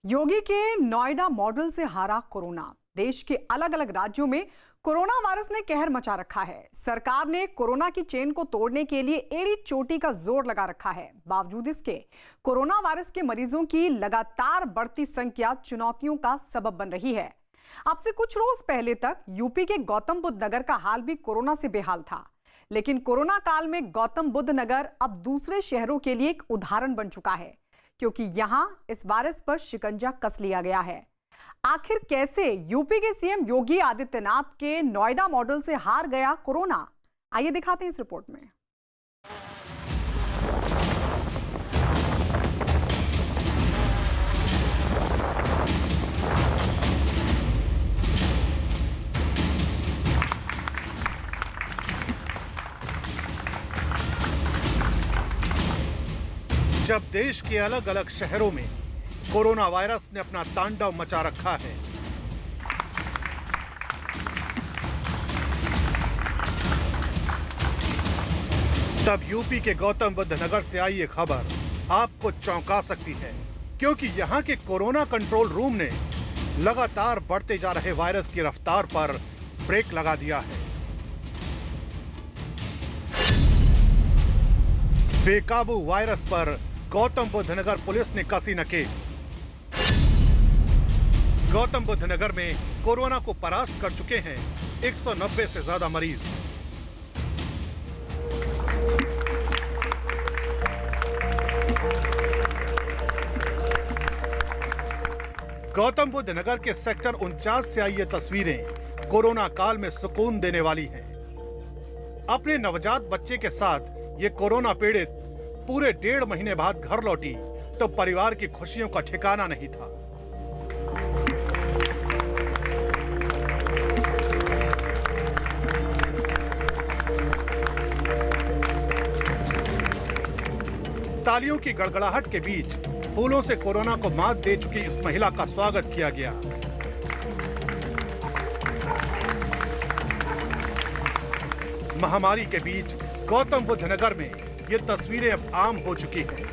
योगी के नोएडा मॉडल से हारा कोरोना। देश के अलग अलग राज्यों में कोरोना वायरस ने कहर मचा रखा है। सरकार ने कोरोना की चेन को तोड़ने के लिए एड़ी चोटी का जोर लगा रखा है। बावजूद इसके कोरोना वायरस के मरीजों की लगातार बढ़ती संख्या चुनौतियों का सबब बन रही है। अब से कुछ रोज पहले तक यूपी के गौतम बुद्ध नगर का हाल भी कोरोना से बेहाल था, लेकिन कोरोना काल में गौतम बुद्ध नगर अब दूसरे शहरों के लिए एक उदाहरण बन चुका है, क्योंकि यहां इस वायरस पर शिकंजा कस लिया गया है। आखिर कैसे यूपी के सीएम योगी आदित्यनाथ के नोएडा मॉडल से हार गया कोरोना, आइए दिखाते हैं इस रिपोर्ट में। जब देश के अलग अलग शहरों में कोरोना वायरस ने अपना तांडव मचा रखा है, तब यूपी के गौतम बुद्ध नगर से आई ये खबर आपको चौंका सकती है, क्योंकि यहां के कोरोना कंट्रोल रूम ने लगातार बढ़ते जा रहे वायरस की रफ्तार पर ब्रेक लगा दिया है। बेकाबू वायरस पर गौतम बुद्ध नगर पुलिस ने कसी नकेल। गौतम बुद्ध नगर में कोरोना को परास्त कर चुके हैं 190 से ज्यादा मरीज। गौतम बुद्ध नगर के सेक्टर 49 से आई ये तस्वीरें कोरोना काल में सुकून देने वाली हैं। अपने नवजात बच्चे के साथ ये कोरोना पीड़ित पूरे 1.5 महीने बाद घर लौटी तो परिवार की खुशियों का ठिकाना नहीं था। तालियों की गड़गड़ाहट के बीच फूलों से कोरोना को मात दे चुकी इस महिला का स्वागत किया गया। महामारी के बीच गौतम बुद्ध नगर में ये तस्वीरें अब आम हो चुकी हैं।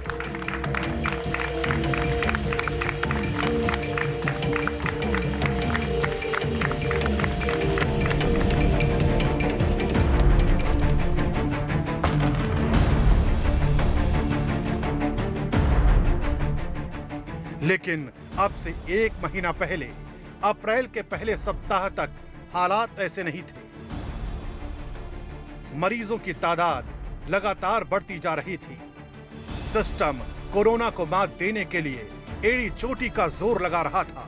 लेकिन अब से 1 महीना पहले अप्रैल के पहले सप्ताह तक हालात ऐसे नहीं थे। मरीजों की तादाद लगातार बढ़ती जा रही थी। सिस्टम कोरोना को मात देने के लिए एड़ी चोटी का जोर लगा रहा था।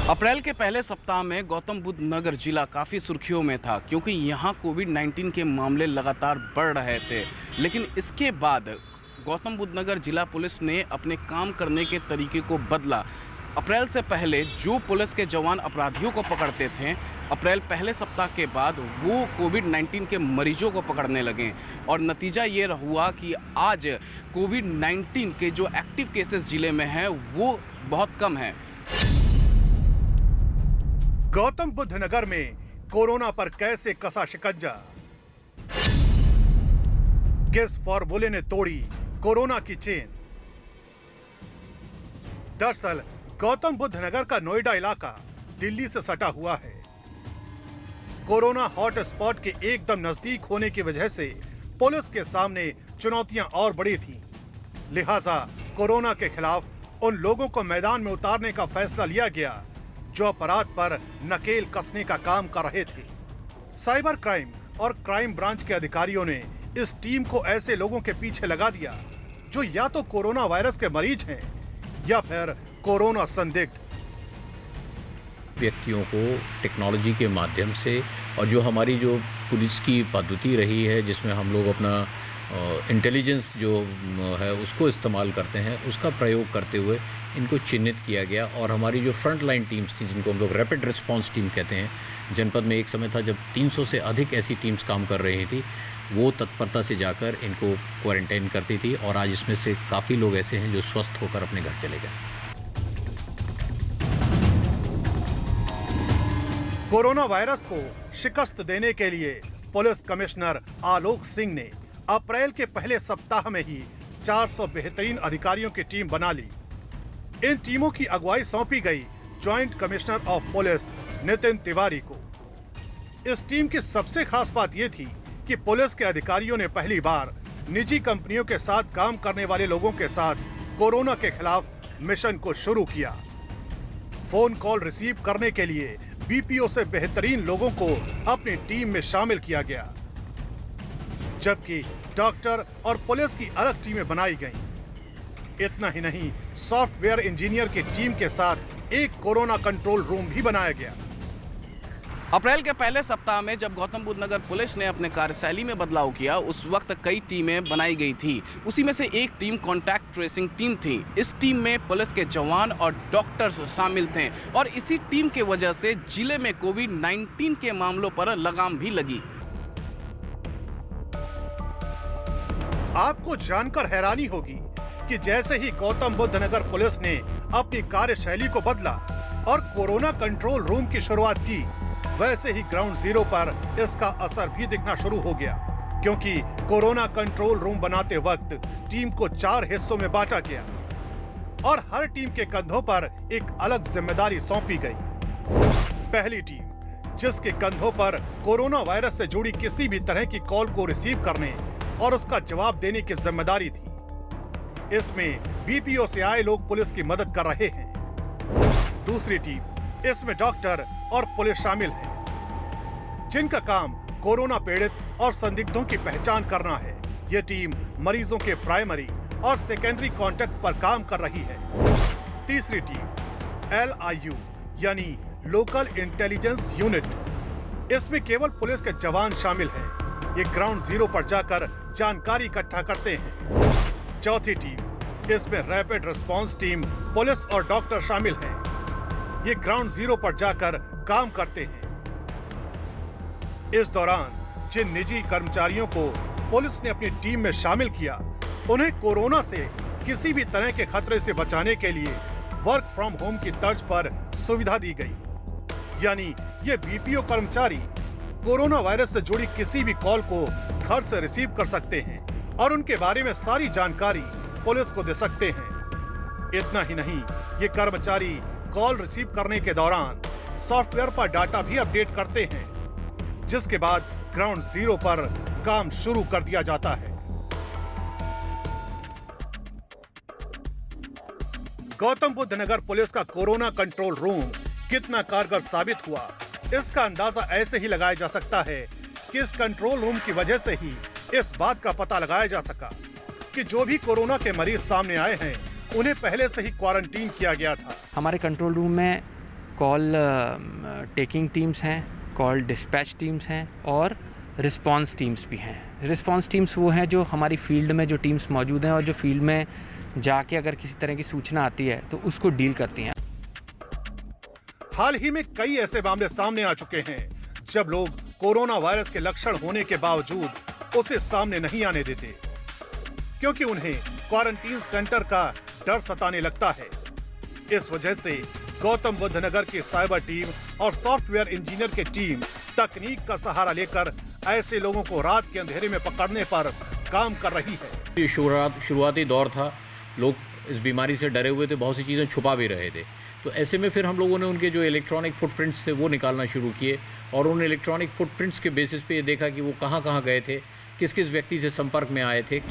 अप्रैल के पहले सप्ताह में गौतम बुद्ध नगर जिला काफ़ी सुर्खियों में था, क्योंकि यहाँ कोविड-19 के मामले लगातार बढ़ रहे थे। लेकिन इसके बाद गौतम बुद्ध नगर जिला पुलिस ने अपने काम करने के तरीके को बदला। अप्रैल से पहले जो पुलिस के जवान अपराधियों को पकड़ते थे, अप्रैल पहले सप्ताह के बाद वो कोविड-19 के मरीजों को पकड़ने लगे और नतीजा ये हुआ कि आज कोविड-19 के जो एक्टिव केसेस जिले में हैं वो बहुत कम है। गौतम बुद्ध नगर में कोरोना पर कैसे कसा शिकंजा, किस फॉर्मूले ने तोड़ी कोरोना की चेन। दरअसल गौतम बुद्ध नगर का नोएडा इलाका दिल्ली से सटा हुआ है। कोरोना हॉट स्पॉट के एकदम नजदीक होने की वजह से पुलिस के सामने चुनौतियां और बड़ी थीं। लिहाजा कोरोना के खिलाफ उन लोगों को मैदान में उतारने का फैसला लिया गया जो अपराध पर नकेल कसने का काम कर रहे थे। साइबर क्राइम और क्राइम ब्रांच के अधिकारियों ने इस टीम को ऐसे लोगों के पीछे लगा दिया जो या तो कोरोना वायरस के मरीज हैं या फिर कोरोना संदिग्ध व्यक्तियों को टेक्नोलॉजी के माध्यम से, और जो हमारी जो पुलिस की पद्धति रही है जिसमें हम लोग अपना इंटेलिजेंस जो है उसको इस्तेमाल करते हैं, उसका प्रयोग करते हुए इनको चिन्हित किया गया। और हमारी जो फ्रंट लाइन टीम्स थी, जिनको हम लोग रैपिड रिस्पांस टीम कहते हैं, जनपद में एक समय था जब 300 से अधिक ऐसी टीम्स काम कर रही थी, वो तत्परता से जाकर इनको क्वारंटाइन करती थी। और आज इसमें से काफ़ी लोग ऐसे हैं जो स्वस्थ होकर अपने घर चले गए। कोरोना वायरस को शिकस्त देने के लिए पुलिस कमिश्नर आलोक सिंह ने अप्रैल के पहले सप्ताह में ही 400 बेहतरीन अधिकारियों की टीम बना ली। इन टीमों की अगुवाई सौंपी गई joint commissioner of police Nitin Tiwari को। इस टीम की सबसे खास बात यह थी कि पुलिस के अधिकारियों ने पहली बार निजी कंपनियों के साथ काम करने वाले लोगों के साथ कोरोना के खिलाफ मिशन को शुरू किया। फोन कॉल रिसीव करने के लिए बीपीओ से बेहतरीन लोगों को अपनी टीम में शामिल किया गया, जबकि डॉक्टर और पुलिस की अलग टीमें बनाई गईं। इतना ही नहीं, सॉफ्टवेयर इंजीनियर की टीम के साथ एक कोरोना कंट्रोल रूम भी बनाया गया। अप्रैल के पहले सप्ताह में जब गौतम बुद्ध नगर पुलिस ने अपने कार्यशैली में बदलाव किया, उस वक्त कई टीमें बनाई गई थी। उसी में से एक टीम कॉन्टैक्ट ट्रेसिंग टीम थी। इस टीम में पुलिस के जवान और डॉक्टर्स शामिल थे और इसी टीम के वजह से जिले में कोविड-19 के मामलों पर लगाम भी लगी। आपको जानकर हैरानी होगी कि जैसे ही गौतम बुद्ध नगर पुलिस ने अपनी कार्यशैली को बदला और कोरोना कंट्रोल रूम की शुरुआत की, वैसे ही ग्राउंड जीरो पर इसका असर भी दिखना शुरू हो गया, क्योंकि कोरोना कंट्रोल रूम बनाते वक्त टीम को 4 हिस्सों में बांटा गया और हर टीम के कंधों पर एक अलग जिम्मेदारी सौंपी गई। पहली टीम, जिसके कंधों पर कोरोना वायरस से जुड़ी किसी भी तरह की कॉल को रिसीव करने और उसका जवाब देने की जिम्मेदारी थी। इसमें बीपीओ से आए लोग पुलिस की मदद कर रहे हैं। दूसरी टीम, इसमें डॉक्टर और पुलिस शामिल है, जिनका काम कोरोना पीड़ित और संदिग्धों की पहचान करना है। यह टीम मरीजों के प्राइमरी और सेकेंडरी कांटेक्ट पर काम कर रही है। तीसरी टीम, LIU यानी लोकल इंटेलिजेंस यूनिट, इसमें केवल पुलिस के जवान शामिल हैं। ये ग्राउंड जीरो पर जाकर जानकारी इकट्ठा करते हैं। चौथी टीम, इसमें रैपिड रिस्पांस टीम, पुलिस और डॉक्टर शामिल हैं। ये ग्राउंड जीरो पर जाकर काम करते हैं। इस दौरान जिन निजी कर्मचारियों को पुलिस ने अपनी टीम में शामिल किया, उन्हें कोरोना से किसी भी तरह के खतरे से बचाने के लिए वर्क फ्रॉम होम की तर्ज पर सुविधा दी गई। यानी ये बीपीओ कर्मचारी कोरोना वायरस से जुड़ी किसी भी कॉल को घर से रिसीव कर सकते हैं और उनके बारे में सारी जानकारी पुलिस को दे सकते हैं। इतना ही नहीं, ये कर्मचारी कॉल रिसीव करने के दौरान सॉफ्टवेयर पर डाटा भी अपडेट करते हैं, जिसके बाद ग्राउंड जीरो पर काम शुरू कर दिया जाता है। गौतम बुद्ध नगर पुलिस का कोरोना कंट्रोल रूम कितना कारगर साबित हुआ, इसका अंदाजा ऐसे ही लगाया जा सकता है कि इस कंट्रोल रूम की वजह से ही इस बात का पता लगाया जा सका कि जो भी कोरोना के मरीज सामने आए हैं, उन्हें पहले से ही क्वारंटीन किया गया था। हमारे कंट्रोल रूम में कॉल टेकिंग टीम्स हैं, कॉल डिस्पैच टीम्स हैं और रिस्पांस टीम्स भी हैं। रिस्पांस टीम्स वो हैं जो हमारी फील्ड में जो टीम्स मौजूद हैं और जो फील्ड में जाके अगर किसी तरह की सूचना आती है तो उसको डील करती हैं। हाल ही में कई ऐसे मामले सामने आ चुके हैं जब लोग कोरोना वायरस के लक्षण होने के बावजूद उसे सामने नहीं आने देते, क्योंकि उन्हें क्वारंटीन सेंटर का डर सताने लगता है। इस वजह से गौतम बुद्ध नगर की साइबर टीम और सॉफ्टवेयर इंजीनियर की टीम तकनीक का सहारा लेकर ऐसे लोगों को रात के अंधेरे में पकड़ने पर काम कर रही है। ये शुरुआती दौर था, लोग इस बीमारी से डरे हुए थे, बहुत सी चीज़ें छुपा भी रहे थे। तो ऐसे में फिर हम लोगों ने उनके जो इलेक्ट्रॉनिक फुटप्रिंट्स थे वो निकालना शुरू किए और उन इलेक्ट्रॉनिक फुटप्रिंट्स के बेसिस पे ये देखा कि वो कहाँ कहाँ गए थे, किस किस व्यक्ति से संपर्क में आए थे।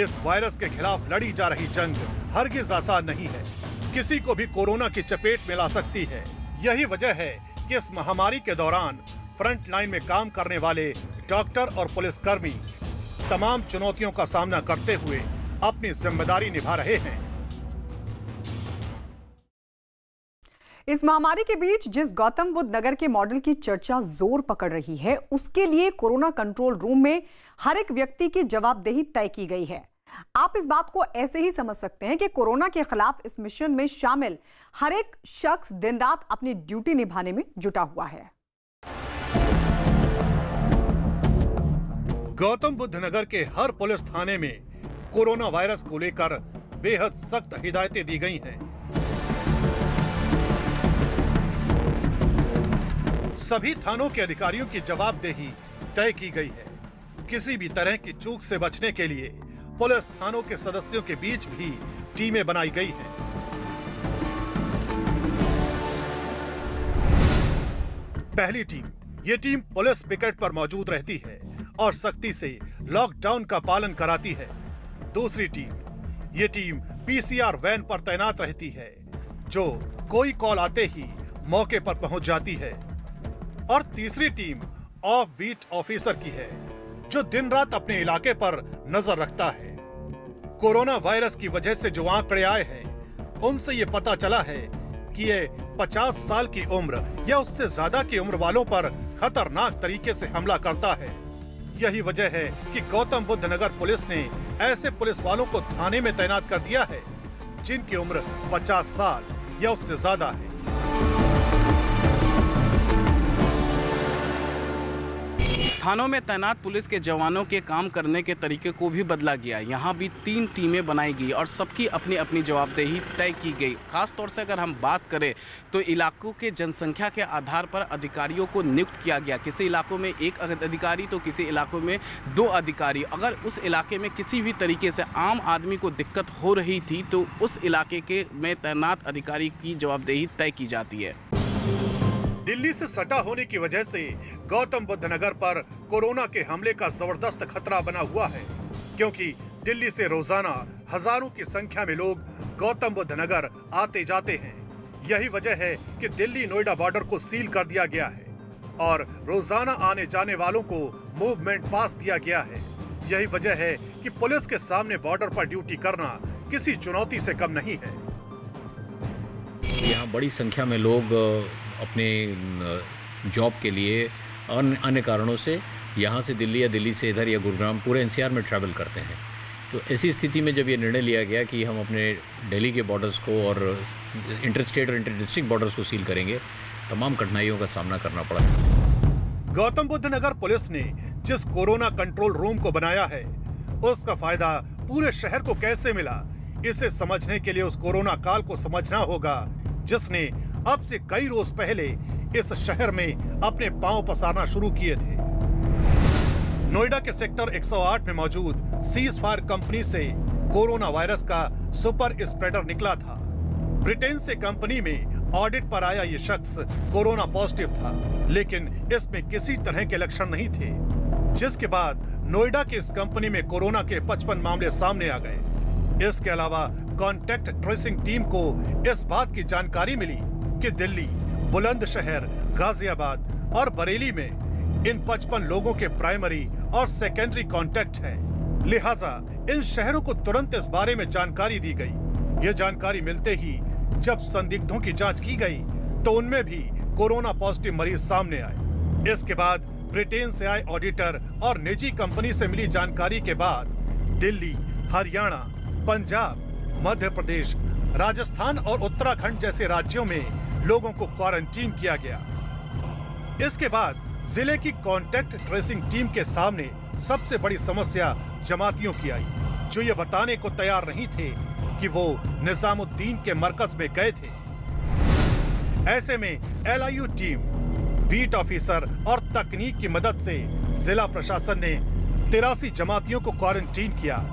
इस वायरस के खिलाफ लड़ी जा रही जंग हरगिज आसान नहीं है, किसी को भी कोरोना की चपेट में ला सकती है। यही वजह है कि इस महामारी के दौरान फ्रंट लाइन में काम करने वाले डॉक्टर और पुलिसकर्मी तमाम चुनौतियों का सामना करते हुए अपनी जिम्मेदारी निभा रहे हैं। इस महामारी के बीच जिस गौतम बुद्ध नगर के मॉडल की चर्चा जोर पकड़ रही है, उसके लिए कोरोना कंट्रोल रूम में हर एक व्यक्ति की जवाबदेही तय की गई है। आप इस बात को ऐसे ही समझ सकते हैं कि कोरोना के खिलाफ इस मिशन में शामिल हर एक शख्स दिन रात अपनी ड्यूटी निभाने में जुटा हुआ है। गौतम बुद्ध नगर के हर पुलिस थाने में कोरोना वायरस को लेकर बेहद सख्त हिदायतें दी गई हैं। सभी थानों के अधिकारियों की जवाबदेही तय की गई है। किसी भी तरह की चूक से बचने के लिए पुलिस थानों के सदस्यों के बीच भी टीमें बनाई गई हैं। पहली टीम, ये टीम पुलिस पिकेट पर मौजूद रहती है और सख्ती से लॉकडाउन का पालन कराती है। दूसरी टीम, ये टीम पीसीआर वैन पर तैनात रहती है, जो कोई कॉल आते ही मौके पर पहुंच जाती है। और तीसरी टीम ऑफ बीट ऑफिसर की है, जो दिन रात अपने इलाके पर नजर रखता है। कोरोना वायरस की वजह से जो आंकड़े आए हैं, उनसे ये पता चला है कि ये 50 साल की उम्र या उससे ज्यादा की उम्र वालों पर खतरनाक तरीके से हमला करता है। यही वजह है कि गौतम बुद्ध नगर पुलिस ने ऐसे पुलिस वालों को थाने में तैनात कर दिया है जिनकी उम्र 50 साल या उससे ज्यादा है। थानों में तैनात पुलिस के जवानों के काम करने के तरीके को भी बदला गया। यहाँ भी 3 टीमें बनाई गई और सबकी अपनी अपनी जवाबदेही तय की गई। खास तौर से अगर हम बात करें तो इलाकों के जनसंख्या के आधार पर अधिकारियों को नियुक्त किया गया। किसी इलाकों में 1 अधिकारी तो किसी इलाकों में 2 अधिकारी। अगर उस इलाके में किसी भी तरीके से आम आदमी को दिक्कत हो रही थी तो उस इलाके के में तैनात अधिकारी की जवाबदेही तय की जाती है। दिल्ली से सटा होने की वजह से गौतम बुद्ध नगर पर कोरोना के हमले का जबरदस्त खतरा बना हुआ है, क्योंकि दिल्ली से रोजाना हजारों की संख्या में लोग गौतम बुद्ध नगर आते जाते हैं। यही वजह है कि दिल्ली नोएडा बॉर्डर को सील कर दिया गया है और रोजाना आने जाने वालों को मूवमेंट पास दिया गया है। यही वजह है कि पुलिस के सामने बॉर्डर पर ड्यूटी करना किसी चुनौती से कम नहीं है। यहाँ बड़ी संख्या में लोग अपने जॉब के लिए अन्य कारणों से यहाँ से दिल्ली या दिल्ली से इधर या गुरुग्राम पूरे एनसीआर में ट्रैवल करते हैं। तो ऐसी स्थिति में जब ये निर्णय लिया गया कि हम अपने दिल्ली के बॉर्डर्स को और इंटर स्टेट और इंटर डिस्ट्रिक्ट बॉर्डर्स को सील करेंगे, तमाम कठिनाइयों का सामना करना पड़ा। गौतम बुद्ध नगर पुलिस ने जिस कोरोना कंट्रोल रूम को बनाया है, उसका फायदा पूरे शहर को कैसे मिला, इसे समझने के लिए उस कोरोना काल को समझना होगा जिसने अब से कई रोज पहले इस शहर में अपने पांव पसारना शुरू किए थे। नोएडा के सेक्टर 108 में मौजूद सीज फायर कंपनी से कोरोना वायरस का सुपर स्प्रेडर निकला था। ब्रिटेन से कंपनी में ऑडिट पर आया ये शख्स कोरोना पॉजिटिव था, लेकिन इसमें किसी तरह के लक्षण नहीं थे। जिसके बाद नोएडा की इस कंपनी में कोरोना के 55 मामले सामने आ गए। इसके अलावा कॉन्टैक्ट ट्रेसिंग टीम को इस बात की जानकारी मिली कि दिल्ली, बुलंदशहर, गाजियाबाद और बरेली में इन 55 लोगों के प्राइमरी और सेकेंडरी कॉन्टैक्ट हैं। लिहाजा इन शहरों को तुरंत इस बारे में जानकारी दी गई। ये जानकारी मिलते ही जब संदिग्धों की जांच की गई तो उनमें भी कोरोना पॉजिटिव मरीज सामने आए। इसके बाद ब्रिटेन से आए ऑडिटर और निजी कंपनी से मिली जानकारी के बाद दिल्ली, हरियाणा, पंजाब, मध्य प्रदेश, राजस्थान और उत्तराखंड जैसे राज्यों में लोगों को क्वारंटीन किया गया। इसके बाद जिले की कॉन्टैक्ट ट्रेसिंग टीम के सामने सबसे बड़ी समस्या जमातियों की आई, जो ये बताने को तैयार नहीं थे कि वो निजामुद्दीन के मरकज में गए थे। ऐसे में एलआईयू टीम, बीट ऑफिसर और तकनीक की मदद से जिला प्रशासन ने 83 जमातियों को क्वारंटीन किया।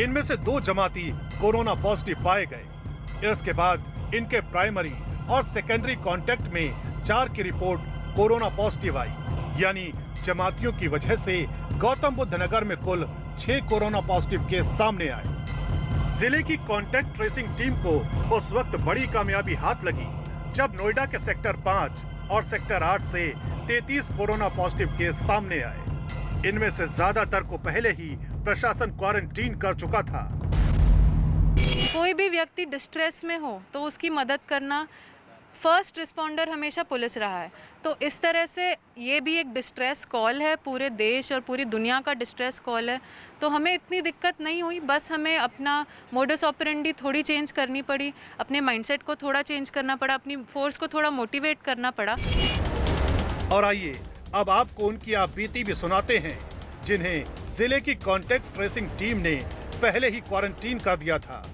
इनमें से 2 जमाती कोरोना पॉजिटिव पाए गए। इसके बाद इनके प्राइमरी और सेकेंडरी कॉन्टैक्ट में 4 की रिपोर्ट कोरोना पॉजिटिव आई। यानी जमातियों की वजह से गौतम बुद्ध नगर में कुल 6 कोरोना पॉजिटिव केस सामने आए। जिले की कॉन्टैक्ट ट्रेसिंग टीम को उस वक्त बड़ी कामयाबी हाथ लगी जब नोएडा के सेक्टर 5 और सेक्टर 8 से 33 कोरोना पॉजिटिव केस सामने आए। इनमें से ज्यादातर को पहले ही प्रशासन क्वारंटीन कर चुका था। कोई भी व्यक्ति डिस्ट्रेस में हो तो उसकी मदद करना फर्स्ट रिस्पॉन्डर हमेशा पुलिस रहा है। तो इस तरह से ये भी एक डिस्ट्रेस कॉल है, पूरे देश और पूरी दुनिया का डिस्ट्रेस कॉल है। तो हमें इतनी दिक्कत नहीं हुई, बस हमें अपना मोडस ऑपरेंडी थोड़ी चेंज करनी पड़ी, अपने माइंडसेट को थोड़ा चेंज करना पड़ा, अपनी फोर्स को थोड़ा मोटिवेट करना पड़ा। और आइए अब आपको उनकी आप बीती भी सुनाते हैं जिन्हें जिले की कॉन्टैक्ट ट्रेसिंग टीम ने पहले ही क्वारंटीन कर दिया था,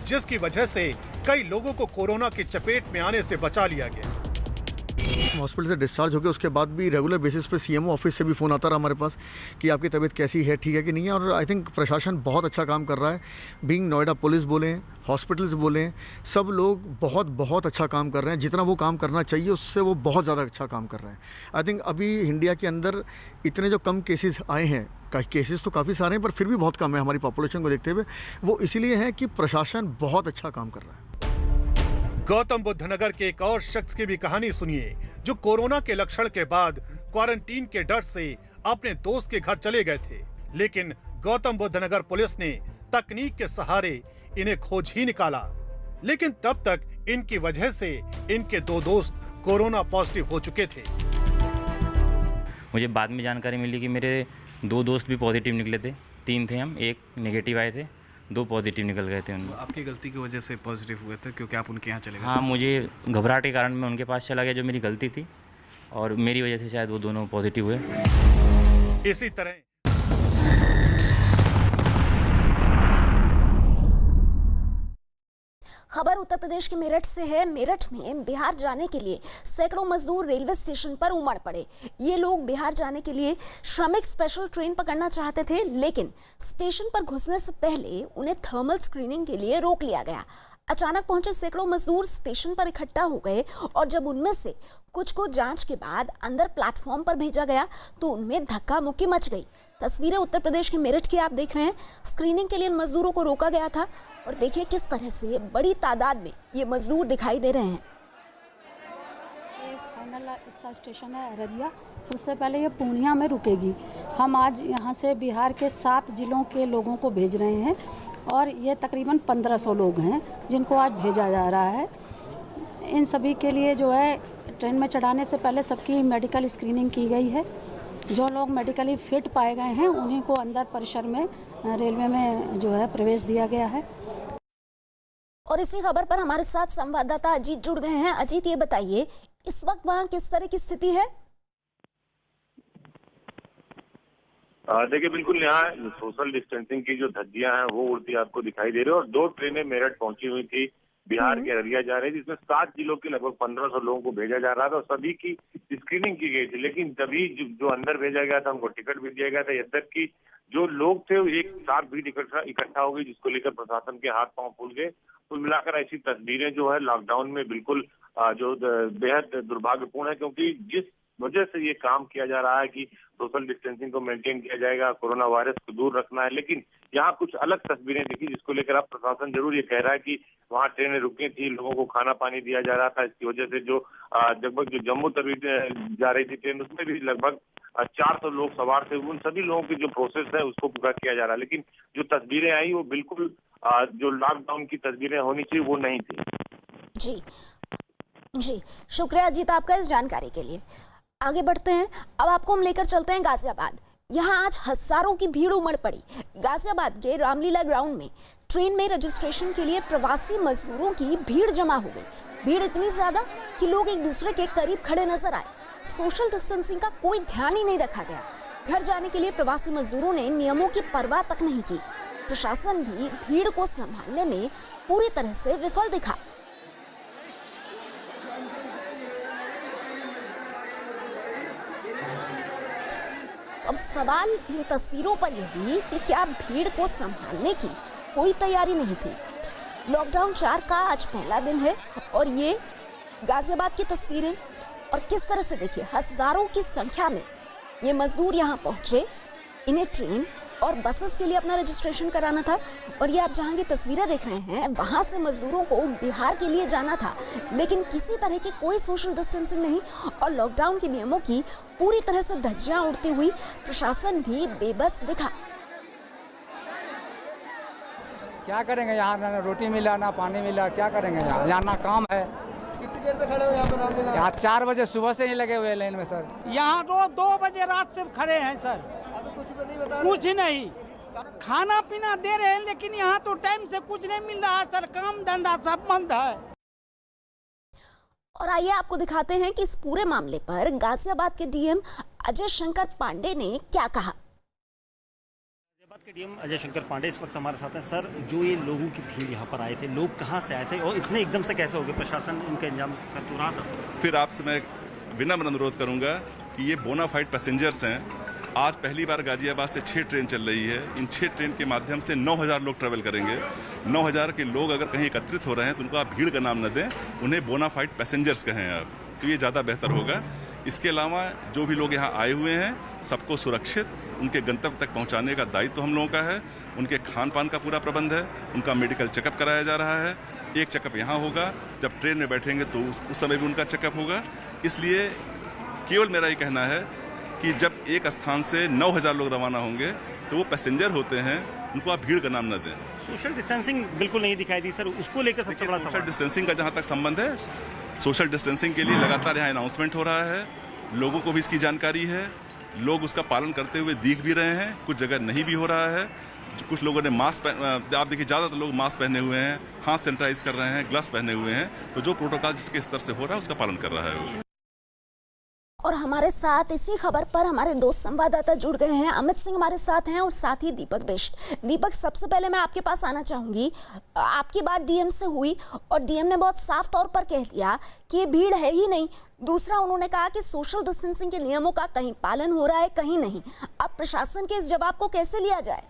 जिसकी वजह से कई लोगों को कोरोना की चपेट में आने से बचा लिया गया। हॉस्पिटल से डिस्चार्ज हो गए उसके बाद भी रेगुलर बेसिस पे सीएमओ ऑफिस से भी फ़ोन आता रहा हमारे पास कि आपकी तबीयत कैसी है, ठीक है कि नहीं है। और आई थिंक प्रशासन बहुत अच्छा काम कर रहा है। बीइंग नोएडा पुलिस बोलें, हॉस्पिटल्स बोलें, सब लोग बहुत अच्छा काम कर रहे हैं। जितना वो काम करना चाहिए उससे वो बहुत ज़्यादा अच्छा काम कर रहे हैं। आई थिंक अभी इंडिया के अंदर इतने जो कम केसेस आए हैं, केसेस तो काफ़ी सारे हैं पर फिर भी बहुत कम है हमारी पॉपुलेशन को देखते हुए, वो इसीलिए है कि प्रशासन बहुत अच्छा काम कर रहा है। गौतम बुद्ध नगर के एक और शख्स की भी कहानी सुनिए जो कोरोना के लक्षण के बाद क्वारंटीन के डर से अपने दोस्त के घर चले गए थे, लेकिन गौतम बुद्ध नगर पुलिस ने तकनीक के सहारे इन्हें खोज ही निकाला। लेकिन तब तक इनकी वजह से इनके 2 दोस्त कोरोना पॉजिटिव हो चुके थे। मुझे बाद में जानकारी मिली कि मेरे 2 दोस्त भी पॉजिटिव निकले थे। 3 थे हम, 1 नेगेटिव आए थे, 2 पॉजिटिव निकल गए थे उनमें। आपकी गलती की वजह से पॉजिटिव हुए थे क्योंकि आप उनके यहाँ चले गए? हाँ, मुझे घबराहट के कारण मैं उनके पास चला गया जो मेरी गलती थी, और मेरी वजह से शायद वो दोनों पॉजिटिव हुए। इसी तरह खबर उत्तर प्रदेश के मेरठ से है। मेरठ में बिहार जाने के लिए सैकड़ों मजदूर रेलवे स्टेशन पर उमड़ पड़े। ये लोग बिहार जाने के लिए श्रमिक स्पेशल ट्रेन पकड़ना चाहते थे, लेकिन स्टेशन पर घुसने से पहले उन्हें थर्मल स्क्रीनिंग के लिए रोक लिया गया। अचानक पहुंचे सैकड़ों मजदूर स्टेशन पर इकट्ठा हो गए और जब उनमें से कुछ को जांच के बाद अंदर प्लेटफॉर्म पर भेजा गया तो उनमें धक्का मुक्की मच गई। तस्वीरें उत्तर प्रदेश के मेरठ की आप देख रहे हैं। स्क्रीनिंग के लिए इन मजदूरों को रोका गया था और देखिए किस तरह से बड़ी तादाद में ये मजदूर दिखाई दे रहे हैं। फाइनल इसका स्टेशन है अररिया, उससे पहले ये पूर्णिया में रुकेगी। हम आज यहाँ से बिहार के 7 जिलों के लोगों को भेज रहे हैं और ये तकरीबन 1500 लोग हैं जिनको आज भेजा जा रहा है। इन सभी के लिए जो है ट्रेन में चढ़ाने से पहले सबकी मेडिकल स्क्रीनिंग की गई है। जो लोग मेडिकली फिट पाए गए हैं उन्हीं को अंदर परिसर में रेलवे में जो है प्रवेश दिया गया है। और इसी खबर पर हमारे साथ संवाददाता अजीत जुड़ गए हैं। अजीत, ये बताइए इस वक्त वहाँ किस तरह की स्थिति है? देखिए, बिल्कुल यहाँ सोशल डिस्टेंसिंग की जो धज्जियां हैं वो उड़ती आपको दिखाई दे रही है। और 2 ट्रेनें मेरठ पहुंची हुई थी बिहार के अररिया जा रही थी, जिसमें 7 जिलों के लगभग 1500 लोगों को भेजा जा रहा था और सभी की स्क्रीनिंग की गई थी। लेकिन तभी जो अंदर भेजा गया था उनको टिकट भी दिया गया था। यद्यपि जो लोग थे एक साथ भीड़ इकट्ठा हो गई, जिसको लेकर प्रशासन के हाथ पांव फूल गए। कुल मिलाकर ऐसी तस्वीरें जो है लॉकडाउन में बिल्कुल जो बेहद दुर्भाग्यपूर्ण है, क्योंकि जिस वजह से ये काम किया जा रहा है कि सोशल डिस्टेंसिंग को मेंटेन किया जाएगा, कोरोना वायरस को दूर रखना है, लेकिन यहाँ कुछ अलग तस्वीरें दिखी, जिसको लेकर अब प्रशासन जरूर ये कह रहा है कि वहाँ ट्रेनें रुकी थी, लोगों को खाना पानी दिया जा रहा था। इसकी वजह से जो लगभग जो जम्मू तवी जा रही थी ट्रेन, उसमें भी लगभग 400 लोग सवार थे। उन सभी लोगों की जो प्रोसेस है उसको पूरा किया जा रहा है। लेकिन जो तस्वीरें आई वो बिल्कुल जो लॉकडाउन की तस्वीरें होनी चाहिए वो नहीं थी। जी शुक्रिया अजीत आपका इस जानकारी के लिए। आगे बढ़ते हैं, अब आपको हम लेकर चलते हैं गाजियाबाद। यहाँ आज हजारों की भीड़ उमड़ पड़ी। गाजियाबाद के रामलीला ग्राउंड में ट्रेन में रजिस्ट्रेशन के लिए प्रवासी मजदूरों की भीड़ जमा हो गई। भीड़ इतनी ज्यादा कि लोग एक दूसरे के करीब खड़े नजर आए। सोशल डिस्टेंसिंग का कोई ध्यान ही नहीं रखा गया। घर जाने के लिए प्रवासी मजदूरों ने नियमों की परवाह तक नहीं की। प्रशासन भी भीड़ को संभालने में पूरी तरह से विफल दिखा। अब सवाल इन तस्वीरों पर यही कि क्या भीड़ को संभालने की कोई तैयारी नहीं थी। लॉकडाउन 4 का आज पहला दिन है और ये गाजियाबाद की तस्वीरें, और किस तरह से देखिए हजारों की संख्या में ये मजदूर यहाँ पहुंचे। इन्हें ट्रेन और बसेस के लिए अपना रजिस्ट्रेशन कराना था और ये आप जहाँ की तस्वीरें देख रहे हैं वहाँ से मजदूरों को बिहार के लिए जाना था, लेकिन किसी तरह की कोई सोशल डिस्टेंसिंग नहीं और लॉकडाउन के नियमों की पूरी तरह से धज्जियां उड़ती हुई प्रशासन भी बेबस दिखा। क्या करेंगे यहाँ, ना रोटी मिला ना पानी मिला, क्या करेंगे यहाँ ना काम है। कितनी देर से खड़े हो यहाँ पे? यहाँ 4 बजे सुबह से ही लगे हुए लाइन में सर। यहाँ रोज 2 बजे रात से खड़े हैं सर। अभी कुछ भी नहीं बता रहे? कुछ नहीं, खाना पीना दे रहे हैं लेकिन यहाँ तो टाइम से कुछ नहीं मिल रहा है सर। काम धंधा सब बंद है। और आइए आपको दिखाते हैं कि इस पूरे मामले पर गाजियाबाद के डीएम अजय शंकर पांडे ने क्या कहा। गाजियाबाद के डीएम अजय शंकर पांडे इस वक्त हमारे साथ हैं। सर, जो ये लोगों की भीड़ यहाँ पर आए थे, लोग कहाँ से आए थे और इतने एकदम से कैसे हो गए? प्रशासन इनका इंतजाम कर तो रहा था। फिर आपसे मैं विनम्र अनुरोध करूंगा कि ये बोनाफाइड पैसेंजर्स हैं। आज पहली बार गाजियाबाद से 6 ट्रेन चल रही है। इन 6 ट्रेन के माध्यम से 9000 लोग ट्रैवल करेंगे। 9000 के लोग अगर कहीं एकत्रित हो रहे हैं तो उनको आप भीड़ का नाम न दें, उन्हें बोनाफाइड पैसेंजर्स कहें आप, तो ये ज़्यादा बेहतर होगा। इसके अलावा जो भी लोग यहाँ आए हुए हैं सबको सुरक्षित उनके गंतव्य तक पहुँचाने का दायित्व हम लोगों का है। उनके खान पान का पूरा प्रबंध है, उनका मेडिकल चेकअप कराया जा रहा है। एक चेकअप यहाँ होगा, जब ट्रेन में बैठेंगे तो उस समय भी उनका चेकअप होगा। इसलिए केवल मेरा ये कहना है कि जब एक स्थान से 9000 लोग रवाना होंगे तो वो पैसेंजर होते हैं, उनको आप भीड़ का नाम न दें। सोशल डिस्टेंसिंग बिल्कुल नहीं दिखाई दी सर, उसको लेकर सबसे बड़ा सोशल डिस्टेंसिंग का जहाँ तक संबंध है, सोशल डिस्टेंसिंग के लिए लगातार यहाँ अनाउंसमेंट हो रहा है, लोगों को भी इसकी जानकारी है, लोग उसका पालन करते हुए दिख भी रहे हैं, कुछ जगह नहीं भी हो रहा है। कुछ लोगों ने मास्क आप देखिए ज़्यादातर लोग मास्क पहने हुए हैं, हाथ सैनिटाइज कर रहे हैं, ग्लव्स पहने हुए हैं, तो जो प्रोटोकॉल जिसके स्तर से हो रहा है उसका पालन कर रहा है वो। और हमारे साथ इसी खबर पर हमारे दो संवाददाता जुड़ गए हैं। अमित सिंह हमारे साथ हैं और साथ ही दीपक बिष्ट। दीपक, सबसे पहले मैं आपके पास आना चाहूंगी। आपकी बात डीएम से हुई और डीएम ने बहुत साफ तौर पर कह दिया कि ये भीड़ है ही नहीं। दूसरा, उन्होंने कहा कि सोशल डिस्टेंसिंग के नियमों का कहीं पालन हो रहा है, कहीं नहीं। अब प्रशासन के इस जवाब को कैसे लिया जाए?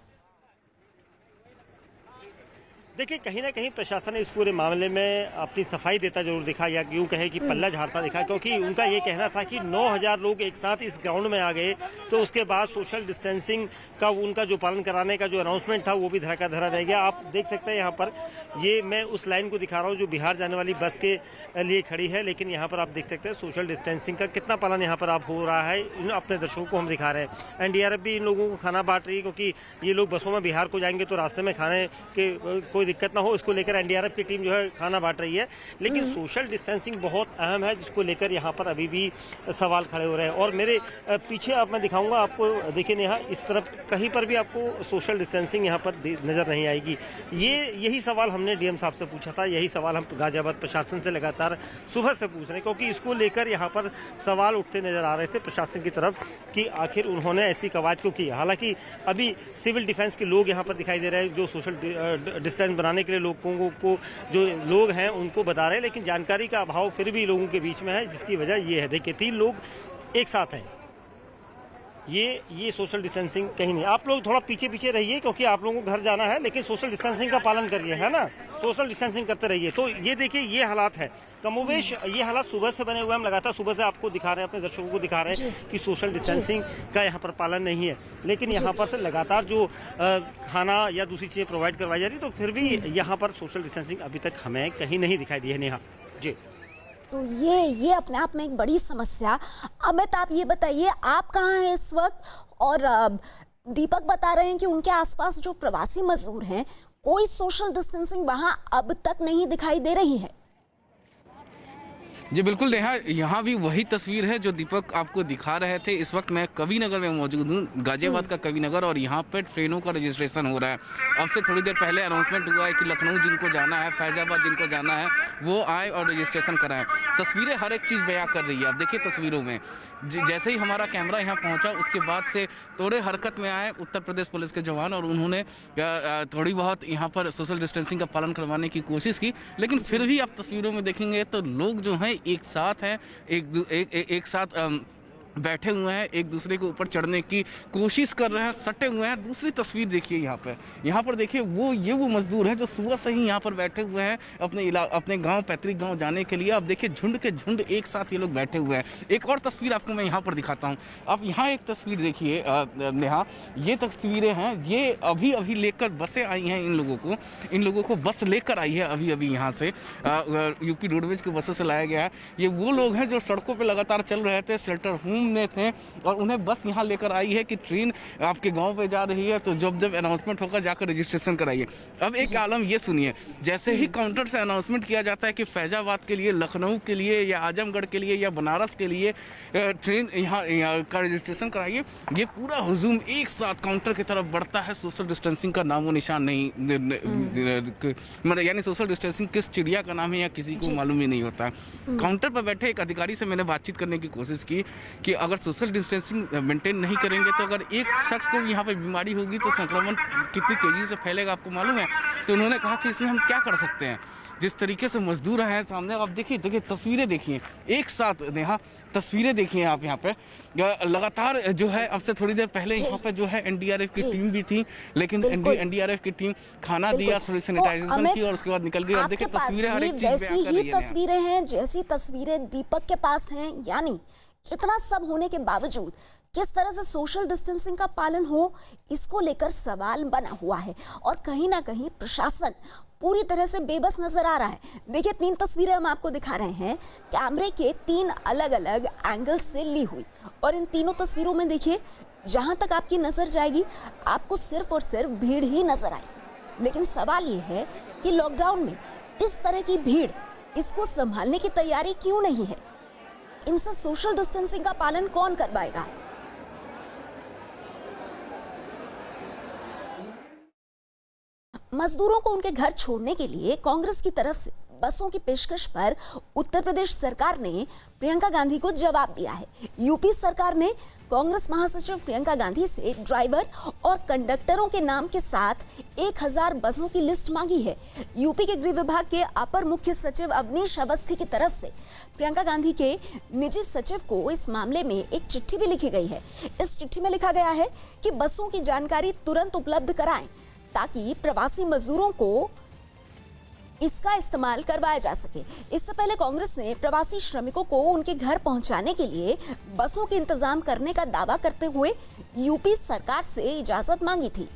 देखिए, कहीं ना कहीं प्रशासन ने इस पूरे मामले में अपनी सफाई देता जरूर दिखा, या यूँ कहे कि पल्ला झाड़ता दिखा, क्योंकि उनका ये कहना था कि 9000 लोग एक साथ इस ग्राउंड में आ गए तो उसके बाद सोशल डिस्टेंसिंग का उनका जो पालन कराने का जो अनाउंसमेंट था वो भी धरा का धरा रह गया। आप देख सकते हैं यहाँ पर, ये मैं उस लाइन को दिखा रहा हूँ जो बिहार जाने वाली बस के लिए खड़ी है, लेकिन यहाँ पर आप देख सकते हैं सोशल डिस्टेंसिंग का कितना पालन यहाँ पर आप हो रहा है, अपने दर्शकों को हम दिखा रहे हैं। एनडीआरएफ भी इन लोगों को खाना बांट रही है, क्योंकि ये लोग बसों में बिहार को जाएंगे तो रास्ते में खाने के कोई दिक्कत ना हो, इसको लेकर एनडीआरएफ की टीम जो है खाना बांट रही है। लेकिन सोशल डिस्टेंसिंग बहुत अहम है, जिसको लेकर यहाँ पर अभी भी सवाल खड़े हो रहे हैं। और मेरे पीछे आप मैं दिखाऊंगा आपको, देखिए यहाँ इस तरफ कहीं पर भी आपको सोशल डिस्टेंसिंग यहाँ पर नजर नहीं आएगी। यही सवाल हमने डीएम साहब से पूछा था, यही सवाल हम गाजियाबाद प्रशासन से लगातार सुबह से पूछ रहे हैं, क्योंकि इसको लेकर यहाँ पर सवाल उठते नजर आ रहे थे प्रशासन की तरफ कि आखिर उन्होंने ऐसी कवायद क्यों की। हालांकि अभी सिविल डिफेंस के लोग यहाँ पर दिखाई दे रहे हैं, जो सोशल डिस्टेंस बनाने के लिए लोगों को जो लोग हैं उनको बता रहे हैं, लेकिन जानकारी का अभाव फिर भी लोगों के बीच में है, जिसकी वजह ये है। देखिए 3 लोग एक साथ हैं, ये सोशल डिस्टेंसिंग कहीं नहीं। आप लोग थोड़ा पीछे पीछे रहिए, क्योंकि आप लोगों को घर जाना है, लेकिन सोशल डिस्टेंसिंग का पालन करिए, है ना, सोशल डिस्टेंसिंग करते रहिए। तो ये देखिए, ये हालात है कमोवेश, ये हालात सुबह से बने हुए हम लगातार सुबह से आपको दिखा रहे हैं, अपने दर्शकों को दिखा रहे हैं कि सोशल डिस्टेंसिंग का यहाँ पर पालन नहीं है। लेकिन यहाँ पर से लगातार जो खाना या दूसरी चीज़ें प्रोवाइड करवाई जा रही, तो फिर भी यहाँ पर सोशल डिस्टेंसिंग अभी तक हमें कहीं नहीं दिखाई दी है। नेहा जी, तो ये अपने आप में एक बड़ी समस्या। अमित, आप ये बताइए, आप कहाँ हैं इस वक्त? और दीपक बता रहे हैं कि उनके आसपास जो प्रवासी मजदूर हैं, कोई सोशल डिस्टेंसिंग वहां अब तक नहीं दिखाई दे रही है। जी बिल्कुल नेहा, यहाँ भी वही तस्वीर है जो दीपक आपको दिखा रहे थे। इस वक्त मैं कवि नगर में मौजूद हूँ, गाजियाबाद का कवि नगर, और यहाँ पे ट्रेनों का रजिस्ट्रेशन हो रहा है। अब से थोड़ी देर पहले अनाउंसमेंट हुआ है कि लखनऊ जिनको जाना है, फैजाबाद जिनको जाना है, वो आए और रजिस्ट्रेशन कराएं। तस्वीरें हर एक चीज़ बयां कर रही है। आप देखिए तस्वीरों में, जैसे ही हमारा कैमरा यहाँ पहुँचा उसके बाद से थोड़े हरकत में आए उत्तर प्रदेश पुलिस के जवान, और उन्होंने थोड़ी बहुत यहाँ पर सोशल डिस्टेंसिंग का पालन करवाने की कोशिश की। लेकिन फिर भी आप तस्वीरों में देखेंगे तो लोग जो हैं एक साथ हैं, एक साथ बैठे हुए हैं, एक दूसरे के ऊपर चढ़ने की कोशिश कर रहे हैं, सटे हुए हैं। दूसरी तस्वीर देखिए यहाँ पर देखिए, वो मजदूर हैं जो सुबह से ही यहाँ पर बैठे हुए हैं अपने गांव, पैतृक गांव जाने के लिए। अब देखिए झुंड के झुंड एक साथ ये लोग बैठे हुए हैं। एक और तस्वीर आपको मैं यहाँ पर दिखाता हूँ। आप यहाँ एक तस्वीर देखिए नेहा, ये तस्वीरें हैं, ये अभी लेकर बसें आई हैं, इन लोगों को बस लेकर आई है अभी यहाँ से, यूपी रोडवेज की बसों से लाया गया है। ये वो लोग हैं जो सड़कों पर लगातार चल रहे थे, शेल्टर होम में थे, और उन्हें बस यहाँ लेकर आई है कि ट्रेन आपके गांव पे जा रही है, तो जब अनाउंसमेंट होगा जाकर रजिस्ट्रेशन कराइए। अब एक आलम ये सुनिए, जैसे ही काउंटर से अनाउंसमेंट किया जाता है कि फैजाबाद के लिए, लखनऊ के लिए, या आजमगढ़ के लिए, या बनारस के लिए ट्रेन यहाँ का रजिस्ट्रेशन कराइए, ये पूरा हुजूम एक साथ काउंटर की तरफ बढ़ता है। सोशल डिस्टेंसिंग का नामो निशान नहीं, मतलब यानी सोशल डिस्टेंसिंग किस चिड़िया का नाम है या किसी को मालूम ही नहीं होता। काउंटर पर बैठे एक अधिकारी से मैंने बातचीत करने की कोशिश की कि अगर सोशल डिस्टेंसिंग मेंटेन नहीं करेंगे तो अगर एक शख्स को यहाँ पे बीमारी होगी तो संक्रमण कितनी तेज़ी से फैलेगा आपको मालूम है। तो उन्होंने कहा कि इसमें हम क्या कर सकते हैं। जिस तरीके से मजदूर हैं सामने आप देखिए तस्वीरें देखिए, एक साथ यहाँ तस्वीरें देखिए आप यहाँ पे लगातार जो है अब से थोड़ी देर पहले यहाँ पे जो है एनडीआरएफ की टीम भी थी, लेकिन एनडीआरएफ की टीम खाना दिया, थोड़ी सैनिटाइजेशन की और उसके बाद निकल गई। और देखिए तस्वीरें हर एक चीज बयां कर रही है। तस्वीरें हैं जैसी तस्वीरें दीपक के पास हैं, यानी इतना सब होने के बावजूद किस तरह से सोशल डिस्टेंसिंग का पालन हो, इसको लेकर सवाल बना हुआ है और कहीं ना कहीं प्रशासन पूरी तरह से बेबस नजर आ रहा है। देखिए 3 तस्वीरें हम आपको दिखा रहे हैं कैमरे के 3 अलग अलग एंगल से ली हुई, और इन तीनों तस्वीरों में देखिए जहां तक आपकी नजर जाएगी आपको सिर्फ और सिर्फ भीड़ ही नजर आएगी। लेकिन सवाल ये है कि लॉकडाउन में इस तरह की भीड़, इसको संभालने की तैयारी क्यों नहीं है? इनसे सोशल डिस्टेंसिंग का पालन कौन करवाएगा? मजदूरों को उनके घर छोड़ने के लिए कांग्रेस की तरफ से बसों की पेशकश पर उत्तर प्रदेश सरकार ने प्रियंका गांधी को जवाब दिया है। यूपी सरकार ने कांग्रेस महासचिव प्रियंका गांधी से ड्राइवर और कंडक्टरों के नाम के साथ 1000 बसों की लिस्ट मांगी है। यूपी के गृह विभाग के अपर मुख्य सचिव अवनीश अवस्थी की तरफ से प्रियंका गांधी के निजी सचिव को इस मामले में एक चिट्ठी भी लिखी गई है। इस चिट्ठी में लिखा गया है कि बसों की जानकारी तुरंत उपलब्ध कराएं ताकि प्रवासी मजदूरों को इसका इस्तेमाल करवाया जा सके। इससे पहले कांग्रेस ने प्रवासी श्रमिकों को उनके घर पहुंचाने के लिए बसों के इंतजाम करने का दावा करते हुए यूपी सरकार से इजाजत मांगी थी।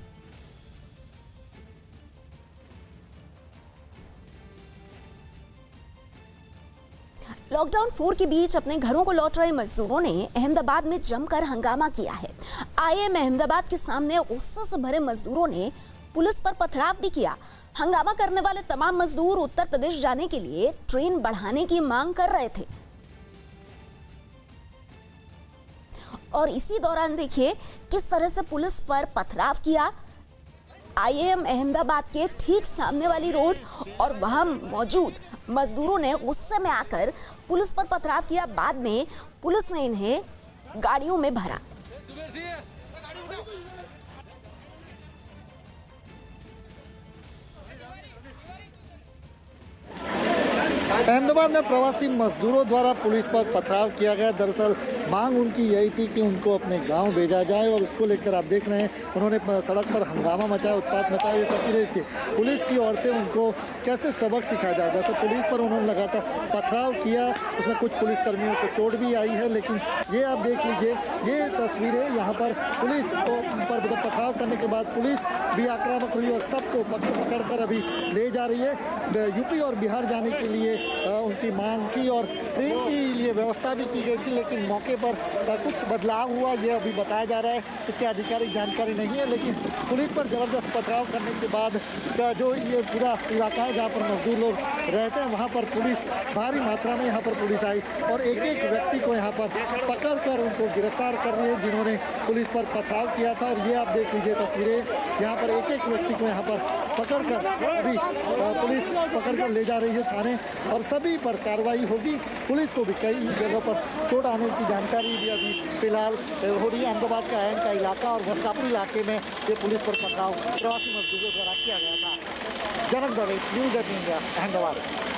लॉकडाउन 4 के बीच अपने घरों को लौट रहे मजदूरों ने अहमदाबाद में जमकर हंगामा किया है। आईएम अहमदाबाद के सामने गुस्से से भरे मजदूरों ने पुलिस पर पथराव भी किया। हंगामा करने वाले तमाम मजदूर उत्तर प्रदेश जाने के लिए ट्रेन बढ़ाने की मांग कर रहे थे। और इसी दौरान देखिए किस तरह से पुलिस पर पथराव किया। आईएम अहमदाबाद के ठीक सामने वाली रोड और वहां मौजूद मजदूरों ने गुस्से में आकर पुलिस पर पथराव किया। बाद में पुलिस ने इन्हें गाड़ियों में भरा। अहमदाबाद में प्रवासी मजदूरों द्वारा पुलिस पर पथराव किया गया। दरअसल मांग उनकी यही थी कि उनको अपने गांव भेजा जाए और उसको लेकर आप देख रहे हैं उन्होंने सड़क पर हंगामा मचाया, उत्पात मचाया। ये तस्वीरें थी पुलिस की ओर से उनको कैसे सबक सिखाया जाए। जैसे पुलिस पर उन्होंने लगातार पथराव किया, उसमें कुछ पुलिसकर्मियों को चोट भी आई है। लेकिन ये आप देख लीजिए, ये तस्वीरें यहाँ पर पुलिस को पर पथराव करने के बाद पुलिस भी आक्रामक हुई और सबको पकड़ कर अभी ले जा रही है। यूपी और बिहार जाने के लिए उनकी मांग थी और ट्रेन के लिए व्यवस्था भी की गई थी, लेकिन मौके पर कुछ बदलाव हुआ, ये अभी बताया जा रहा है। इसकी आधिकारिक जानकारी नहीं है, लेकिन पुलिस पर जबरदस्त पथराव करने के बाद जो ये पूरा इलाका है जहाँ पर मजदूर लोग रहते हैं वहाँ पर पुलिस भारी मात्रा में यहाँ पर पुलिस आई और एक एक व्यक्ति को यहाँ पर पकड़ कर उनको गिरफ्तार कर रही है जिन्होंने पुलिस पर पथराव किया था। और ये आप देख लीजिए तस्वीरें, यहाँ पर एक एक व्यक्ति को यहाँ पर पकड़ कर अभी पुलिस पकड़ कर ले जा रही है थाने और सभी पर कार्रवाई होगी। पुलिस को भी कई जगहों पर चोट आने की जानकारी भी अभी फिलहाल हो रही है। अहमदाबाद का एन का इलाका और वस्त्रापुर इलाके में ये पुलिस पर पथराव प्रवासी मजदूरों द्वारा किया गया था। जनक दवे, न्यूज़ 18 इंडिया, अहमदाबाद।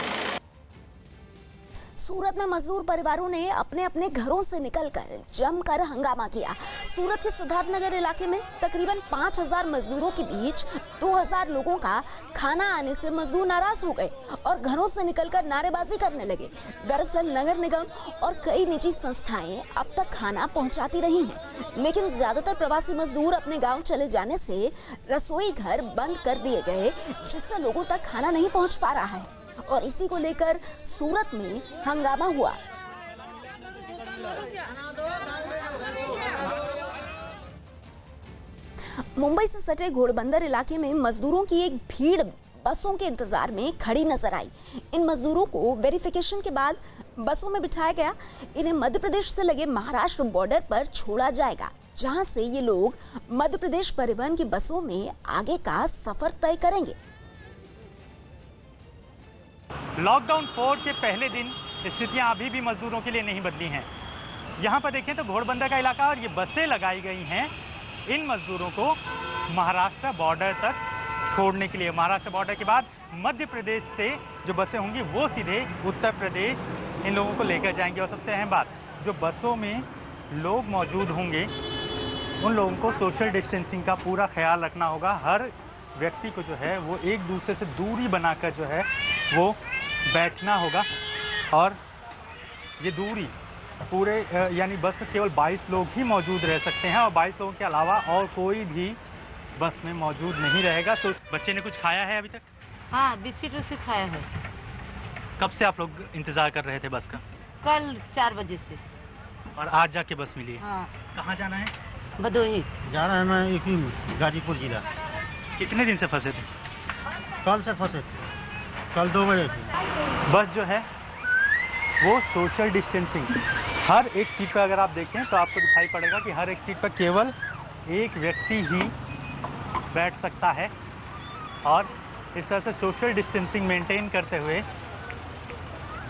सूरत में मजदूर परिवारों ने अपने अपने घरों से निकलकर जमकर हंगामा किया। सूरत के सिद्धार्थनगर इलाके में तकरीबन 5000 मजदूरों के बीच 2000 लोगों का खाना आने से मजदूर नाराज हो गए और घरों से निकलकर नारेबाजी करने लगे। दरअसल नगर निगम और कई निजी संस्थाएं अब तक खाना पहुंचाती रही हैं, लेकिन ज्यादातर प्रवासी मजदूर अपने गांव चले जाने से रसोई घर बंद कर दिए गए, जिससे लोगों तक खाना नहीं पहुंच पा रहा है और इसी को लेकर सूरत में हंगामा हुआ। मुंबई से सटे घोड़बंदर इलाके में मजदूरों की एक भीड़ बसों के इंतजार में खड़ी नजर आई। इन मजदूरों को वेरिफिकेशन के बाद बसों में बिठाया गया। इन्हें मध्य प्रदेश से लगे महाराष्ट्र बॉर्डर पर छोड़ा जाएगा, जहां से ये लोग मध्य प्रदेश परिवहन की बसों में आगे का सफर तय करेंगे। लॉकडाउन 4 के पहले दिन स्थितियां अभी भी मजदूरों के लिए नहीं बदली हैं। यहाँ पर देखें तो घोड़बंदर का इलाका और ये बसें लगाई गई हैं इन मजदूरों को महाराष्ट्र बॉर्डर तक छोड़ने के लिए। महाराष्ट्र बॉर्डर के बाद मध्य प्रदेश से जो बसें होंगी वो सीधे उत्तर प्रदेश इन लोगों को लेकर जाएंगे। और सबसे अहम बात, जो बसों में लोग मौजूद होंगे उन लोगों को सोशल डिस्टेंसिंग का पूरा ख्याल रखना होगा। हर व्यक्ति को जो है वो एक दूसरे से दूरी बनाकर जो है वो बैठना होगा। और ये दूरी पूरे यानी बस में केवल 22 लोग ही मौजूद रह सकते हैं और 22 लोगों के अलावा और कोई भी बस में मौजूद नहीं रहेगा। तो बच्चे ने कुछ खाया है अभी तक? हाँ, बिस्किट उस्किट खाया है। कब से आप लोग इंतजार कर रहे थे बस का? कल 4 बजे से। और आज जाके बस मिली है? हाँ। कहाँ जाना है? भदोही जाना है। मैं एक गाजीपुर जिला। कितने दिन से फंसे थे? कल से फंसे थे, कल 2 बजे से। बस जो है वो सोशल डिस्टेंसिंग, हर एक सीट पर अगर आप देखें तो आपको दिखाई पड़ेगा कि हर एक सीट पर केवल एक व्यक्ति ही बैठ सकता है। और इस तरह से सोशल डिस्टेंसिंग मेंटेन करते हुए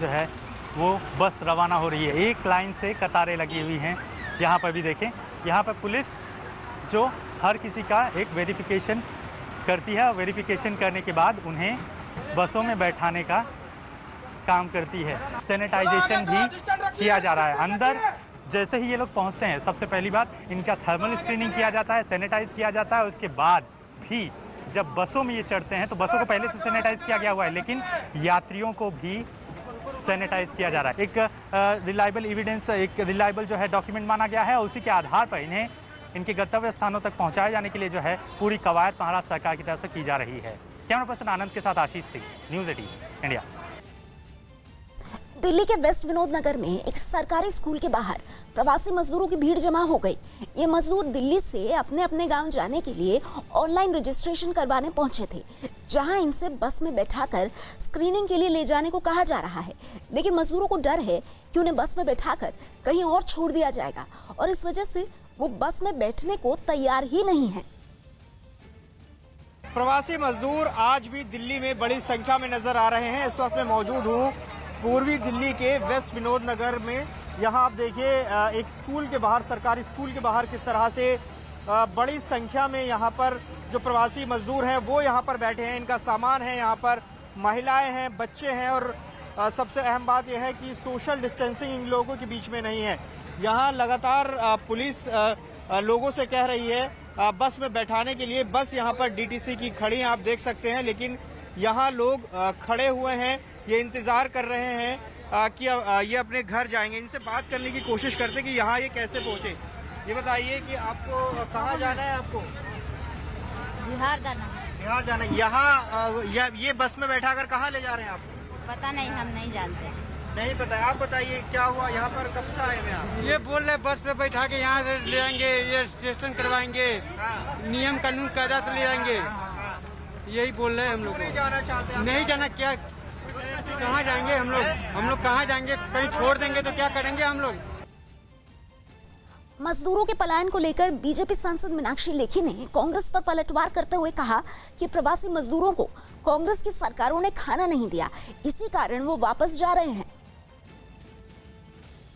जो है वो बस रवाना हो रही है। एक लाइन से कतारें लगी हुई हैं। यहाँ पर भी देखें, यहाँ पर पुलिस जो हर किसी का एक वेरिफिकेशन करती है और वेरिफिकेशन करने के बाद उन्हें बसों में बैठाने का काम करती है। सैनिटाइजेशन भी किया जा रहा है। अंदर जैसे ही ये लोग पहुंचते हैं, सबसे पहली बात इनका थर्मल स्क्रीनिंग किया जाता है, सैनिटाइज किया जाता है। उसके बाद भी जब बसों में ये चढ़ते हैं तो बसों को पहले से सैनिटाइज किया गया हुआ है, लेकिन यात्रियों को भी सैनिटाइज किया जा रहा है। एक रिलायबल एविडेंस, एक रिलायबल जो है डॉक्यूमेंट माना गया है और उसी के आधार पर इन्हें इनके गंतव्य स्थानों तक पहुंचाए जाने के लिए जो है पूरी कवायद महाराष्ट्र सरकार की तरफ से की जा रही है। कैमरा पर्सन आनंद के साथ आशीष सिंह, न्यूज़ 18 इंडिया। दिल्ली के वेस्ट विनोद नगर में एक सरकारी स्कूल के बाहर प्रवासी मजदूरों की भीड़ जमा हो गई। ये मजदूर दिल्ली से अपने अपने गांव जाने के लिए ऑनलाइन रजिस्ट्रेशन करवाने पहुंचे थे, जहां इनसे बस में बैठाकर स्क्रीनिंग के लिए ले जाने को कहा जा रहा है। लेकिन मजदूरों को डर है कि उन्हें बस में बैठाकर कहीं और छोड़ दिया जाएगा और इस वजह से वो बस में बैठने को तैयार ही नहीं है। प्रवासी मजदूर आज भी दिल्ली में बड़ी संख्या में नजर आ रहे हैं। इस वक्त मैं मौजूद हूँ पूर्वी दिल्ली के वेस्ट विनोद नगर में। यहाँ आप देखिए एक स्कूल के बाहर, सरकारी स्कूल के बाहर किस तरह से बड़ी संख्या में यहाँ पर जो प्रवासी मजदूर हैं वो यहाँ पर बैठे हैं। इनका सामान है, यहाँ पर महिलाएं हैं, बच्चे हैं और सबसे अहम बात यह है कि सोशल डिस्टेंसिंग इन लोगों के बीच में नहीं है। यहाँ लगातार पुलिस लोगों से कह रही है बस में बैठाने के लिए। बस यहाँ पर डीटीसी की खड़ी आप देख सकते हैं, लेकिन यहाँ लोग खड़े हुए हैं, ये इंतजार कर रहे हैं कि ये अपने घर जाएंगे। इनसे बात करने की कोशिश करते हैं कि यहाँ ये कैसे पहुँचे। ये बताइए कि आपको कहाँ जाना है? आपको बिहार जाना है। बिहार जाना है। यहाँ ये बस में बैठाकर कहाँ ले जा रहे हैं आपको? पता नहीं, हम नहीं जानते। नहीं पता है। आप बताइए क्या हुआ, यहाँ पर कब से आए हुए आप? ये बोल रहे बस पे बैठा के यहाँ से ले जाएंगे, ये रजिस्ट्रेशन करवाएंगे, नियम कानून कायदा से ले जाएंगे, यही बोल रहे हैं हम लोग। नहीं जाना चाहते? नहीं जाना, क्या कहाँ जाएंगे हम लोग कहाँ जाएंगे? कहीं छोड़ देंगे तो क्या करेंगे हम लोग? मजदूरों के पलायन को लेकर बीजेपी सांसद मीनाक्षी लेखी ने कांग्रेस पर पलटवार करते हुए कहा कि प्रवासी मजदूरों को कांग्रेस की सरकारों ने खाना नहीं दिया, इसी कारण वो वापस जा रहे हैं।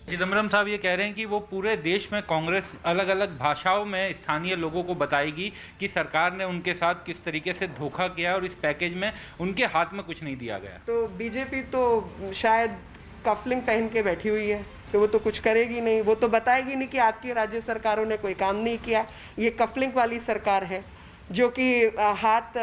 चिदम्बरम साहब ये कह रहे हैं कि वो पूरे देश में कांग्रेस अलग अलग भाषाओं में स्थानीय लोगों को बताएगी कि सरकार ने उनके साथ किस तरीके से धोखा किया और इस पैकेज में उनके हाथ में कुछ नहीं दिया गया। तो बीजेपी तो शायद कफलिंग पहन के बैठी हुई है कि वो तो कुछ करेगी नहीं, वो तो बताएगी नहीं कि आपकी राज्य सरकारों ने कोई काम नहीं किया। ये कफलिंग वाली सरकार है जो कि हाथ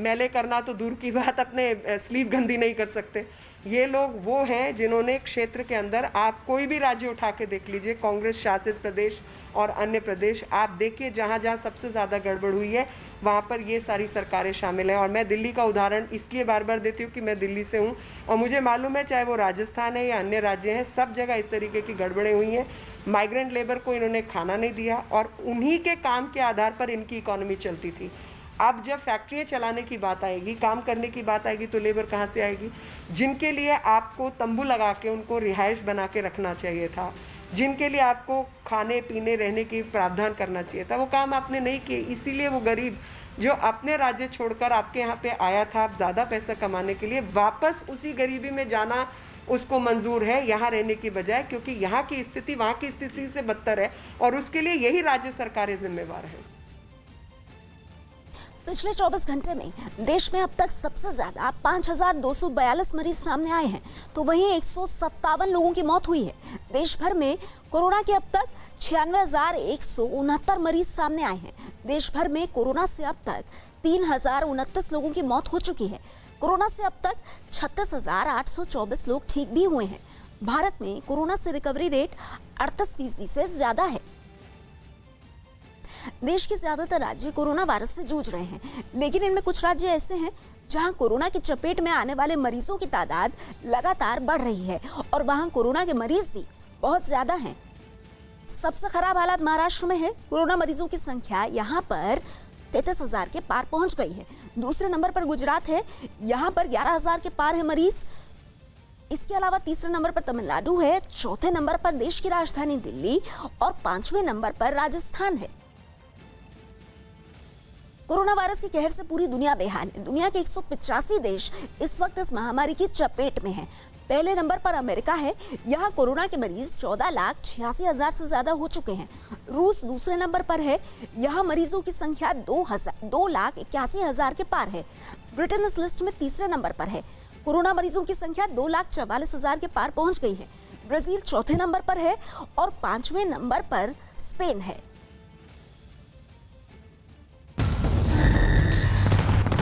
मैले करना तो दूर की बात, अपने स्लीव गंदी नहीं कर सकते। ये लोग वो हैं जिन्होंने क्षेत्र के अंदर, आप कोई भी राज्य उठा के देख लीजिए, कांग्रेस शासित प्रदेश और अन्य प्रदेश, आप देखिए जहाँ जहाँ सबसे ज़्यादा गड़बड़ हुई है वहाँ पर ये सारी सरकारें शामिल हैं। और मैं दिल्ली का उदाहरण इसलिए बार बार देती हूँ कि मैं दिल्ली से हूँ और मुझे मालूम है, चाहे वो राजस्थान है या अन्य राज्य हैं, सब जगह इस तरीके की गड़बड़ें हुई हैं। माइग्रेंट लेबर को इन्होंने खाना नहीं दिया और उन्हीं के काम के आधार पर इनकी इकॉनमी चलती थी। अब जब फैक्ट्रियाँ चलाने की बात आएगी, काम करने की बात आएगी, तो लेबर कहाँ से आएगी? जिनके लिए आपको तंबू लगा के उनको रिहाइश बना के रखना चाहिए था, जिनके लिए आपको खाने पीने रहने की प्रावधान करना चाहिए था, वो काम आपने नहीं किए। इसीलिए वो गरीब जो अपने राज्य छोड़कर आपके यहाँ पे आया था आप ज़्यादा पैसा कमाने के लिए, वापस उसी गरीबी में जाना उसको मंजूर है यहाँ रहने की बजाय, क्योंकि यहाँ की स्थिति वहाँ की स्थिति से बदतर है और उसके लिए यही राज्य सरकारें जिम्मेवार हैं। पिछले 24 घंटे में देश में अब तक सबसे ज्यादा 5,242 मरीज सामने आए हैं, तो वहीं 157 लोगों की मौत हुई है। देश भर में कोरोना के अब तक 96,169 मरीज सामने आए हैं। देश भर में कोरोना से अब तक 3,029 लोगों की मौत हो चुकी है। कोरोना से अब तक 36,824 लोग ठीक भी हुए हैं। भारत में कोरोना से रिकवरी रेट 38% से ज्यादा है। देश के ज्यादातर राज्य कोरोना वायरस से जूझ रहे हैं, लेकिन इनमें कुछ राज्य ऐसे हैं जहां कोरोना की चपेट में आने वाले मरीजों की तादाद लगातार बढ़ रही है और वहां कोरोना के मरीज भी बहुत ज्यादा हैं। सबसे खराब हालात महाराष्ट्र में है। कोरोना मरीजों की संख्या यहां पर 33,000 के पार पहुंच गई है। दूसरे नंबर पर गुजरात है, यहां पर 11,000 के पार है मरीज। इसके अलावा तीसरे नंबर पर तमिलनाडु है, चौथे नंबर पर देश की राजधानी दिल्ली और 5वें नंबर पर राजस्थान है। कोरोना वायरस के कहर से पूरी दुनिया बेहाल है। दुनिया के 185 देश इस वक्त इस महामारी की चपेट में हैं। पहले नंबर पर अमेरिका है, यहाँ कोरोना के मरीज 14,86,000 से ज्यादा हो चुके हैं। रूस दूसरे नंबर पर है, यहाँ मरीजों की संख्या 2,81,000 के पार है। ब्रिटेन इस लिस्ट में तीसरे नंबर पर है, कोरोना मरीजों की संख्या 2,44,000 के पार पहुंच गई है। ब्राजील चौथे नंबर पर है और 5वें नंबर पर स्पेन है।